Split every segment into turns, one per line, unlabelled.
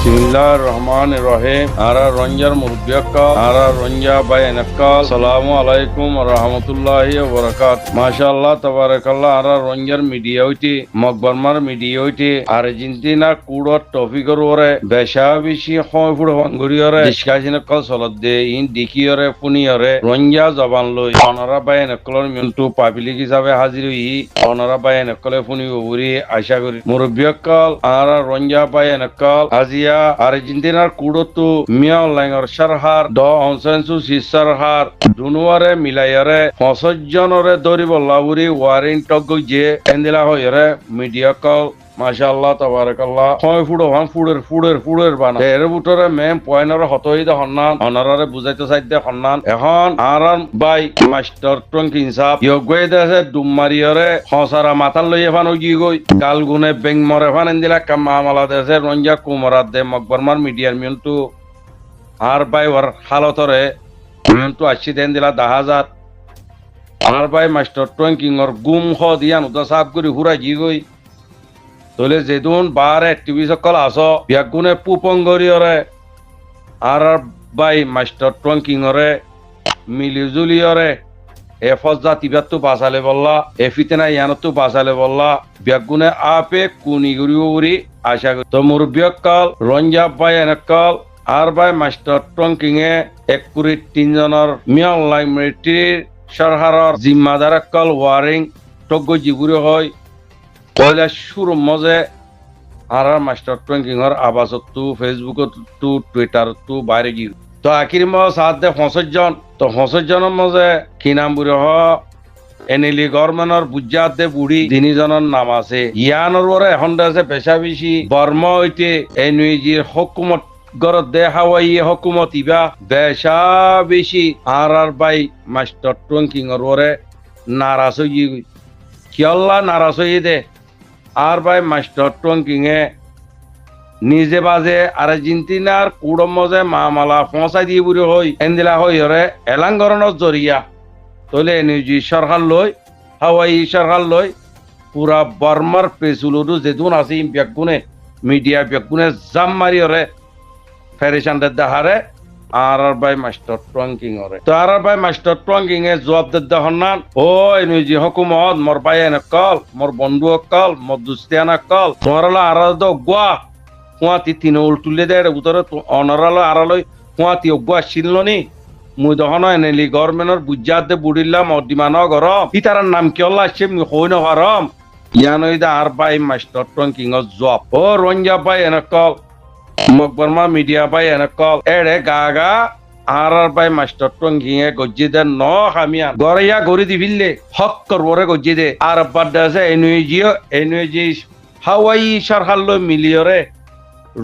বিসমিল্লাহির রহমানির রহিম। আরা রঞ্জার মুরব্বিয়াক্কাল, আরা রঞ্জা বাই এনাক্কাল, আসসালামু আলাইকুম ওয়া রাহমাতুল্লাহি ওয়া বারাকাতুহু। মাশাআল্লাহ তাবারাকাল্লাহ। আরা রঞ্জার মিডিয়া হইতে মকবরমার মিডিয়া হইতে আর্জেন্টিনা কুড়ত টপিকর ওরে বেশা বেশি হয় ফুড় বাঙ্গুরিয়রে ডিসকাশনকাল চলত দে ইন ডিকিয়রে ফুনিয়রে রঞ্জা জবান লই অনারা বাই এনাক্কালর মিন্টু পাবলিক হিসাবে হাজির হই অনারা বাই এনাক্কালে ফুনি ওবুরি আশা করি মুরব্বিয়াক্কাল আরা রঞ্জা বাই এনাক্কাল আজিয়া আর্জেন্টিনার কুড়তো মিয়া অনলাইনৰ সারহার দ অনসেন্সু সিসারহার দুনুয়ারে মিলাইয়ারে 65 জনরে ধরিব লাউরি ওয়ারিং টক যে এন্দিলা হইরে মিডিয়া কল মাশাআল্লাহ তাবারাকাল্লাহ হয় ফুড়ের বানা এর ভিতরে মেম পয়েন্টর হতইদা হন্নান অনারারে বুঝাইতে চাইতে হন্নান এখন আরান বাই মাস্টার টঙ্কি ইনসাফ ইয়গই দেশে ডুমমারিয়রে হসারা মাথার লই এফান গি গই গালগুনে বেং মরে ফান এন্দিলা কামামালা দেশে রঞ্জা কুমরাত দে মকবরমার মিডিয়ার মিয়ন্তু আর বাই ওর হালতরে মিয়ন্তু আসছি দেন দিলা 10,000 আর বাই মাস্টার টঙ্কিংর গুম হ দিয়ান উদা সাফ করি হুরা জি গই তোলে যেদুন বারে টিভি সকল আস ব্যাগুনে পুপঙ্গরিয়রে আর বাই মাস্টার টঙ্কিংরে মিলিজুলিয়রে এ ফজা তিবাত্তু বাসালে বললা এ ফিতেনা ইয়ানত্তু বাসালে বললা ব্যাগুনে আপে কুনিগুরি উরি আশা করি তো মুরব্বিয়কাল রঞ্জা বাই এনেকাল আর বাই মাস্টার টঙ্কিং এ 1 জনের মিয়াল লাইব্রেরিটির সরহারর জিম্মাদারকাল ওয়ারিং টগ্গ জিগুরি হয় পয়লা শুরু মজে আর মাস্টার টঙ্কিংর আবাসত্তু ফেসবুকত্তু টুইটারত্তু বাইরে গিয়ে তো আখির মাস সাত দে 65 জন তো 65 জনের মজে কি নাম বুড়ি হ এনিলি গভর্নমেন্টর বুজাত দে বুড়ি 3 জনের নাম আছে ইয়ানোর ওরে এখন আছে পেশা বেশি বর্ম হইতে এনইজির হুকুমত গরত দে হাওয়াই হুকুমত ইবা বেশা বেশি আর বাই মাস্টার টঙ্কিংর ওরে নারাজ হই কিয়ল্লা নারাজ হই দে আর বাই মাস্টার টঙ্কিং এ নিজে বাজে আর্জেন্টিনার কুড়ম মজে মামালা পৌঁছাই দিয়ে বুড়ি হই এন্দিলা হই হরে এলাঙ্গরণর জরিয়া তলে নিউজি সরকার লই হাওয়াই সরকার লই পুরা বর্মার পেছুলুদু যেদুন আছে ব্যাগুনে মিডিয়া ব্যাগুনে জাম মারি হরে ফেরিসানদের দেহারে আর বাই মাস্টার টঙ্কিং হরে তো আর বাই মাস্টার টঙ্কিং এ জবাব দে হন্নান ও নিউজি হুকুমত মোর বাই এনে কল মোর বন্ধু কল মোর দুস্তিয়ানা কল তোমারলা আর গুয়া কুয়াতি তিন উল্টুলে দে উতরে অনরালো আড়ালই কুয়াতি অগুয়া ছিলনি মুই দহন এনেলি গভর্নমেন্টর বুজাত দে বুড়িল্লা মদিমান গরম ইতারার নাম কি হল্লা আসছে হই ন হারম ইয়ানইদা আর বাই মাস্টার টঙ্কিং জব ও রঞ্জা বাই এনে কল মকবরমা মিডিয়া বাই এনে কল এড়ে গাগা আর বাই মাস্টার টঙ্কিং এ গজ্জি দে ন খামিয়া গড়িয়া গড়ি দিবিল্লে হক করবরে গজ্জি দে আর বাদ আছে এনইজি হাওয়াই সরকার লই মিলিয়রে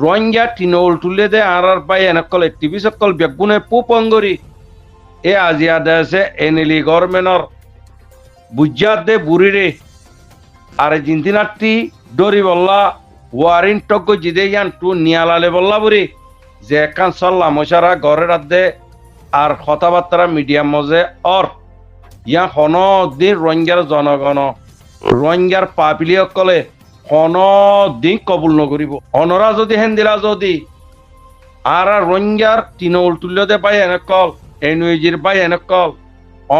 রঞ্জা টিনল তুলে দে আর বাই এনেকল টিভি সকল বেগুনে পুপঙ্গরি এ আজিয়া দেশে এনিলি গভর্নমেন্টর বুজাত দে বুড়িরে আর্জেন্টিনাটি ডরি বললা ওয়ারিং টক জিদে ইয়ান টু নিয়ালালে বললা বুড়ি যে একান চল্লা মশারা ঘরে রাত দে আর কথাবার্তা মিডিয়াম মজে অর ইয়া হন দিন রঞ্জার জনগণ রঞ্জার পাপিলি সকলে হন দিন কবুল নকরিব অনরা যদি হেন দিলা যদি আর রঞ্জার তিনউল তুল্যতে পাই এনেকল এনইজির পাই এনেকল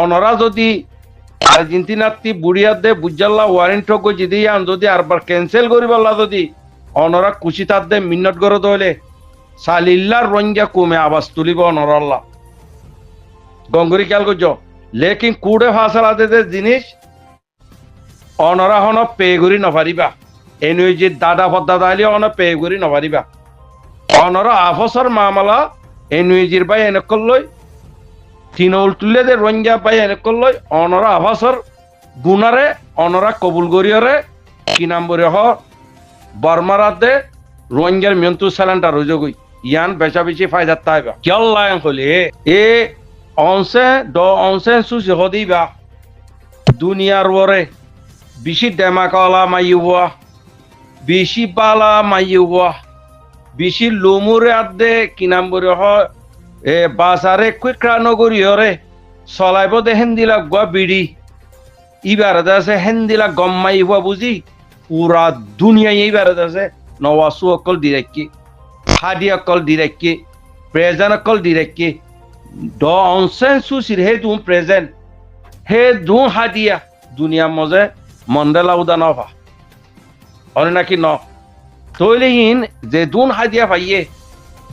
অনরা যদি আর্জেন্টিনাতি বুড়িয়াত দে বুজাল্লা ওয়ারিং টক জিদি আন যদি আরবার ক্যান্সেল করিবল্লা যদি অনরা কুচি তাত দে মিন্নত করে দইলে সালিল্লার রঞ্জা কমে আওয়াজ তুলিব অনরাল্লা গঙ্গুরি খেয়াল করছ লেকিন কুড়ে ফাঁসালা দে জিনিস অনরা হন পে করি নপারিবা এনইজির দাদা ফদাদা আলি অন পে করি নপারিবা অনরা আফসর মামলা এনইজির বাই এনেকল লই তিনউল তুলে দে রঞ্জা বাই এনেকল লই অনরা আফসর গুনারে অনরা কবুল করিয়রে কি নাম বরে হ বর্মারাত দে রঞ্জার মিয়ন্তু সালান্টার রুজগই ইয়ান বেচা বেশি ফায়দা তাইবা কিয়ল্লা হলে এ অনসে সুসি হদিবা দুনিয়ার ওরে বেশি ডেমাকলা মাইবা বেশি বালা মাইবা বেশি লুমুরে আদে কি নাম বরে হয় এ বাসারে কুইক্রা নগরী হরে চলাইব দে হেন্দিলা গুয়া বিড়ি ইবার আছে হেন্দিলা গম্মাইবা বুঝি পুরা দুনিয়া এইবার আছে নওয়াসু অকল দিরাকি হাদিয়া কল ডিরেক্টকে প্রেজেন্ট কল ডিরেক্টকে ড অনসেন সুসির হে দুম প্রেজেন্ট হে দু হাদিয়া দুনিয়া মজে মন্ডেলা উদা নভা অনে নাকি ন তৈলে ইন যে দুন হাদিয়া পাইয়ে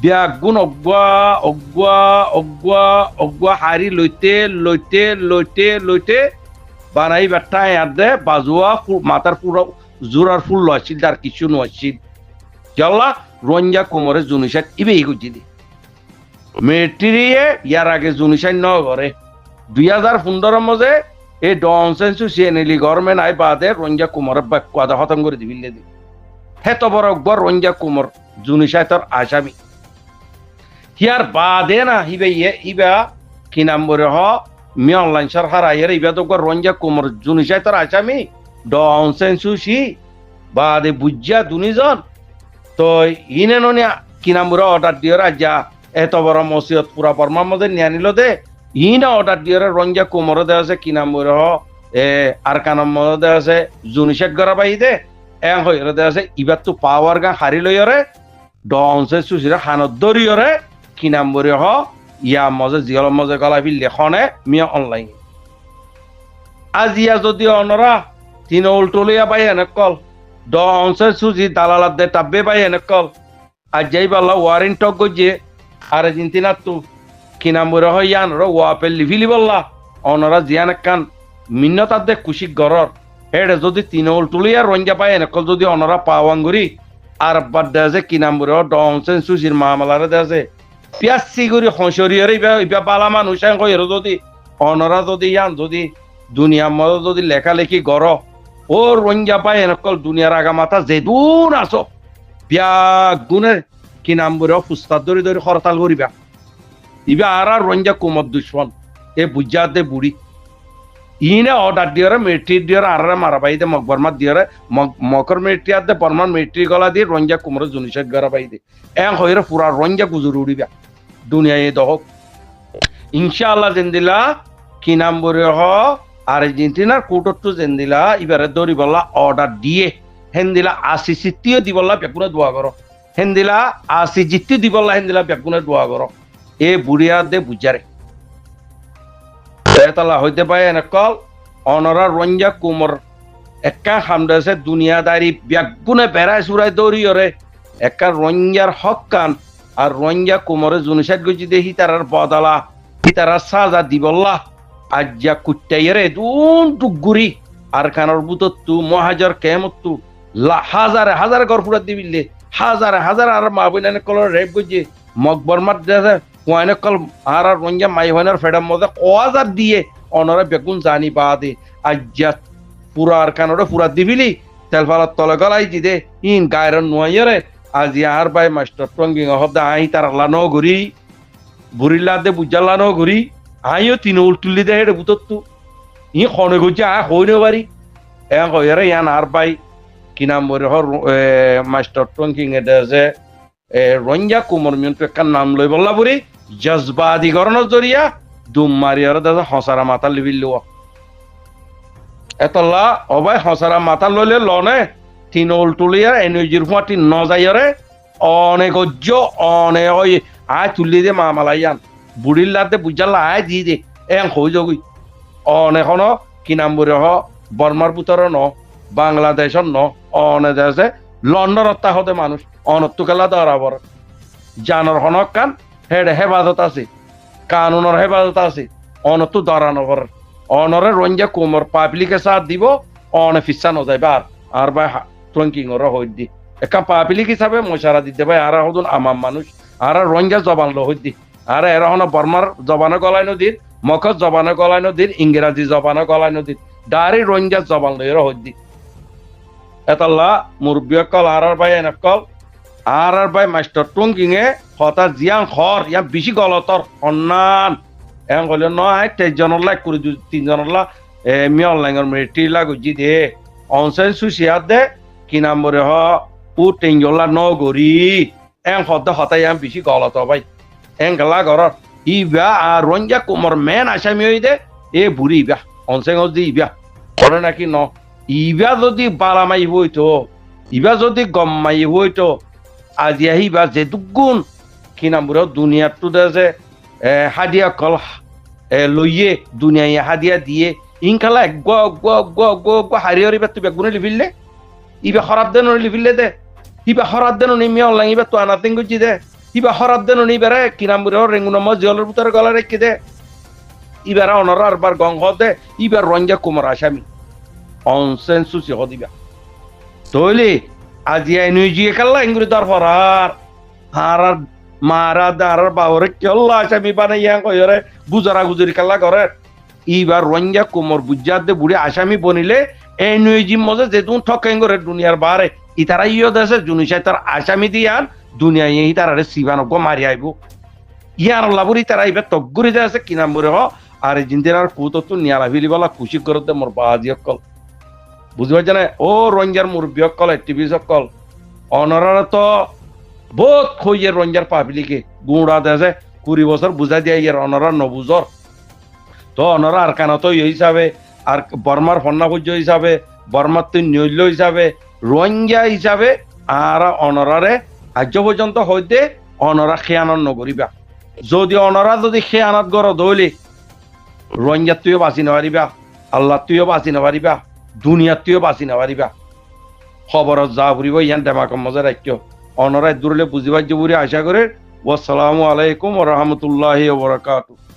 ব্যাগুণ অগুয়া অগুয়া অগুয়া অগুয়া হারি লইতে লইতে লইতে লইতে বানাই বেটা ইয়াদে বাজুয়া মাথার পুরো জোরার ফুল লছিল তার কিছু নছিল জল্লা রঞ্জা কোমরে জুনিসাত ইবে ইগুজি দি মেট্রিয়ে ইয়ার আগে জুনিসাই ন ঘরে 2015 মজে এই ডনসেন্সু সিএনএলি গভর্নমেন্ট আই বাদে রঞ্জা কোমরে কথা খতম করে দিবিলে দি হেত বড় একবার রঞ্জা কোমর জুনিসাই তোর আসামি হিয়ার বাদে না হিবে ইবা কি নাম বলে হ মি অনলাইন সরকার আইয়ের ইবা তো রঞ্জা কোমর জুনিসাই তোর আসামি ডনসেন্সু সি বাদে বুঝা দুনিজন তো ইনে ননিয়া কি নাম বলে অর্ডার দিয়ে রাজা এত বড় মসজিদ পুরা পরমার মধ্যে নিয়ে নিল দে ইনা অর্ডার দিয়ে রঞ্জা কোমরে দেওয়া আছে কি নাম বলে হ আর কানাম মধ্যে দেওয়া আছে জুনিসাইট গড়া পাই দে এং হইরে দেওয়া আছে ইবার তো পাওয়ার গা হারি লইরে ডনসেন্সু সিরা হানত দরিয়রে কি নাম বলে হ ইয়া মজে জিয়ল মজে গলাবি লেখনে মিয়া অনলাইন আজ ইয়া যদি অনরা তিন উল্টলিয়া পাই এনে কল ডনসেন্সু জি দালালাত দে টাব্বে পাই এনে কল আজ যাই বাল্লা ওয়ারেন্ট টক গজে আর্জেন্টিনা তো কি নাম বলে হ ইয়ান র ওয়াপেল লিভিলি বললা অনরা জিয়ান কান মিন্নতার দে কুশিক গরর হেডে যদি তিন উল্টলিয়া রঞ্জা পাই এনে কল যদি অনরা পাওয়াঙ্গুরি আর বাদ দেছে কি নাম বলে ডনসেন্সু জির মামলারে দেছে পিয়াসি করি হসরিয়রে ইবা বালা মানুষ কইর যদি অনরা যদি ইয়ান যদি দুনিয়ার মধ্যে যদি লেখালেখি গর ও রঞ্জা পাই এনেকল দুনিয়ার আগা মাথা যেদুন আছো পিয়া গুণে কি নাম বলে ফুস্তার ধরে ধরে হরতাল করিবা ইবা আর রঞ্জা কুমত দুশ্মন এ বুঝা দে বুড়ি ইনে অর্ডার দিয়রে মেট্রি দিয়রে আর মারা পাইতে মকবরমাত দিয়রে মকর মেট্রি আদে বর্মান মেট্রি গলা দিয়ে রঞ্জা কুমরে জুনিসেট গড়া পাইতে এং হইরে পুরা রঞ্জা গুজুর উড়িবা দুনিয়ায় দহক ইনশাআল্লাহ জেন্দিলা কি নাম বলে হ আর্জেন্টিনার কোর্টত জেন্দিলা ইবারে দরি বল্লা অর্ডার দিয়ে হেন্দিলা আসি সিটিও দিবল্লা বেকুনে দোয়া করো হেন্দিলা আসি জিত্তি দিবল্লা হেন্দিলা বেকুনে দোয়া করো এ বুড়িয়া দে বুঝারে তেতালা হইতে পায় এনেকল অনরা রঞ্জা কুমর একা হামদেছে দুনিয়াদারি বেগুনে বেড়ায় সুরাই দৌড়িয়রে একা রঞ্জার হক কান আর রঞ্জা কুমরে জুনিসাত গজি দে হিতারার বদলা হিতারার সাজা দিবল্লা আজ্জা কুটাইরে দুন টুগুরি আর কানর বুতত্তু মহাজার কেমত্তু হাজারে হাজার গরফুরা দিবিলে হাজারে হাজার আর মা বইনানে কলর রেপ গজি মকবরমাত দেছে ওয়ানে কল আর রঞ্জা মাই হইনার ফেডার মধ্যে হাজার দিয়ে অনরা বেগুন জানি বাদে আজ্জা পুরা আর কানরে পুরা দিবিলি তেলফালার তলে গলাই দি দে ইন গায়ের নুয়াইরে আজ আর বাই মাস্টার টঙ্গিং হব দা আই তার লানো ঘুরি বুড়িলা দে বুঝালা ন ঘুরি আইও তিন উল্টুলি দে হেডে বুতত্তু ই খনে গজি আ হইনো বাড়ি এং কইরে ইয়ান আর বাই কি নাম বলে হ মাস্টার টঙ্গিং এ দেছে রঞ্জা কুমর মিয়ন্ত্র একটা নাম লই বললা বুড়ি জজবাদি গরনের জরিয়া দুম মারিয়ার দাদা হসারা মাথা লিবিল এতলা অবাই হসারা মাথা লইলে লনে তিন উল্টুলিয়া এনজির ফুয়াটি ন যাইরে অনেক অজ্জ অনে ওই আয় তুলি দে মামালাইয়ান বুড়ির লাতে বুঝালা আয় দি দে এং হই যাবি অনেকন কি নাম বলে হ বর্মার পুতর ন বাংলাদেশর ন অনে দেশে লন্ডনত তাহতে মানুষ অনত্তু খেলা দরাবর জানর হনক কান হেডে হেফাজত আছে কানুনের হেফাজত আছে অনত্তু দরানবর অনরে রঞ্জা কোমর পাবলিকে সাথ দিব অনে ফিসা নজাইবা আর ভাই টঙ্কিং ওর হই দি একা পাবলিক হিসাবে মশারা দিতে ভাই আর হদুন আমার মানুষ আর রঞ্জা জবান লো হই দি আর এরা হন বর্মার জবানে গলায় নদীর মকর জবানে গলায় নদীর ইংরেজি জবানে গলায় নদীর ডারি রঞ্জা জবান লই হই দি এতলা মুরব্বী কল আর ভাই এনেকল আর ভাই মাস্টার টঙ্কিং এ হতা জিয়াং খর ইয়া বেশি গলতর অন্যান এং কইলে নয় 23 জনের লাগ করে 3 জনের লা মি অনলাইনের মেট্রি লাগুজি দে অনসাইন সুসিয়াত দে কি নাম বলে হ ও 3 জলা ন গরি এং হতা ইয়াম বেশি গলত ভাই এং গলা গর ইবা আর রঞ্জা কুমর মেন আসামি হই দে এ বুড়ি ইবা অনসাইন দি ইবা করে নাকি ন ইবা যদি বালামাই হইতো ইবা যদি গম্মাই হইতো আজি আহিবা যে দুগুণ কি নাম বুড়ো দুনিয়ার তো যে হাদিয়া কল লইয়ে দুনিয়ায় হাদিয়া দিয়ে ইনকালা এক হারি হরিবা তুই বেগুনে লিফিললে ইবা খরাব দেন লিফিললে দে ইবা খরাব দেন মিয়া অনলাইন ইবা তো আনাতিং গুজি দে ইবা খরাব দেন বেড়ে কি নাম বুড়ো রেঙ্গুন জলের ভিতরে গলা রেখে দে ইবারা অনরা আরবার গঙ্গ দে ইবার রঞ্জা কুমার আসামি অনসেন্সুসি হদিবা তৈলি আজি নুইজিয়ে কাল্লা ইংরে দর ফরার হারার মারা দারার বাবরে কেল্লা আসামি বানাইয়া কইরে বুজারা গুজরি কাল্লা করে ইবার রঞ্জা কুমার বুজাত দে বুড়ি আসামি বনিলে এই নুইজি মজে যেতুন ঠকেন করে দুনিয়ার বারে ইতারা ইয় দেশে জুনিসাই তার আসামি দিয়ান দুনিয়ায় ইতারারে সিবানক মারি আইব ইয়ার লাবুরি তারা ইবে তগগুরি দে আছে কি নাম বলে হ আর জিন্দিরার কুতো তো নিয়ালা ফিলি বলা খুশি করতে মোর বাজি অকল বুঝতে পারছে না ও রঞ্জার মুরব্বী অকল টিভি সকল অনরারা তো বহুত খইয়ে রঞ্জার পাবলিকে গুঁড়া দেশে 20 বছর বুঝাই দিয়ে ইয়ার অনরা নবুজর তো অনরা আর কানা তো হিসাবে আর বর্মার ফন্না পূজ্য হিসাবে বর্মার তুই নৈল্য হিসাবে রঞ্জা হিসাবে আর অনরারে আজ পর্যন্ত হইতে অনরা খেয়ানত নকরিবা যদি অনরা যদি খেয়ানত গর দইলি রঞ্জার তুইও বাঁচি নারিবা আল্লাহ তুইও বাঁচি নারিবা দুনিয়ার তুইও বাঁচি নারিবা খবরত যা ফুরিব ইয়ান দেমাকম মজা রাখিও অনরায় দূরলে বুঝিবার যে বুড়ি আশা করে ওয়াসসালামু আলাইকুম ওয়া রাহমাতুল্লাহি ওয়া বারাকাতুহু।